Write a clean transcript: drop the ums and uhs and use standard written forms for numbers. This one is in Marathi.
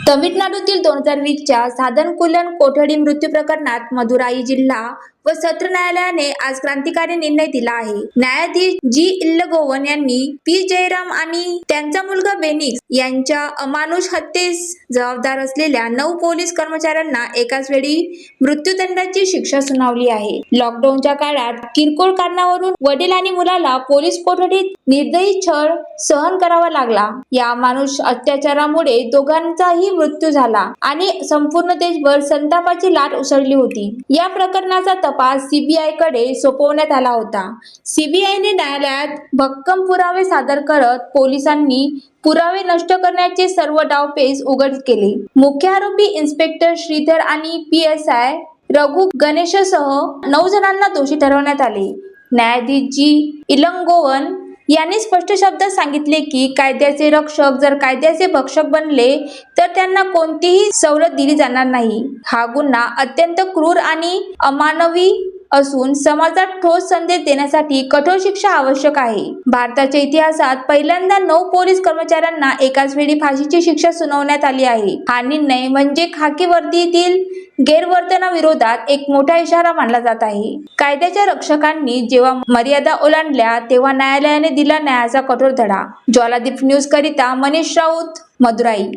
तमिळनाडूतील 2020च्या साधनकुलन कोठडी मृत्यू प्रकरणात मदुराई जिल्हा व सत्र न्यायालयाने आज क्रांतिकारी निर्णय दिला आहे. न्यायाधीश जी. इल्लगोवन यांनी पी. जयराम आणि त्यांचा मुलगा बेनिक्स यांच्या अमानुष हत्येस जबाबदार असलेल्या 9 पोलीस कर्मचाऱ्यांना एकाच वेळी मृत्यूदंडाची शिक्षा सुनावली आहे. लॉकडाऊनच्या काळात किरकोळ कारणावरून वडील आणि मुलाला पोलीस कोठडीत निर्दयी छळ सहन करावा लागला. या अमानुष अत्याचारामुळे दोघांचाही मृत्यू झाला आणि संपूर्ण देशभर संतापाची लाट उसळली होती. या प्रकरणाचा तपास सीबीआय कडे सोपवण्यात आला होता. सीबीआयने न्यायालयात भक्कम पुरावे सादर करत पोलिसांनी पुरावे नष्ट करण्याचे सर्व डावपेच उघड केले. मुख्य आरोपी इन्स्पेक्टर श्रीधर आणि PSI रघु गणेशसह 9 जणांना दोषी ठरवण्यात आले. न्यायाधीश जी. इलंगोवन यांनी स्पष्ट शब्दात सांगितले की कायद्याचे रक्षक जर कायद्याचे भक्षक बनले तर त्यांना कोणतीही सवलत दिली जाणार नाही. हा गुन्हा अत्यंत क्रूर आणि अमानवी असून समाजात ठोस संदेश देण्यासाठी कठोर शिक्षा आवश्यक आहे. भारताच्या इतिहासात पहिल्यांदा 9 पोलीस कर्मचाऱ्यांना एकाच वेळी फाशीची शिक्षा सुनावण्यात आली आहे. हा निर्णय म्हणजे खाकी वर्दीतील गैरवर्तनाविरोधात एक मोठा इशारा मानला जात आहे. कायद्याच्या रक्षकांनी जेव्हा मर्यादा ओलांडल्या तेव्हा न्यायालयाने दिला न्यायाचा कठोर धडा. ज्वालादीप न्यूज करिता मनीष राऊत, मदुराई.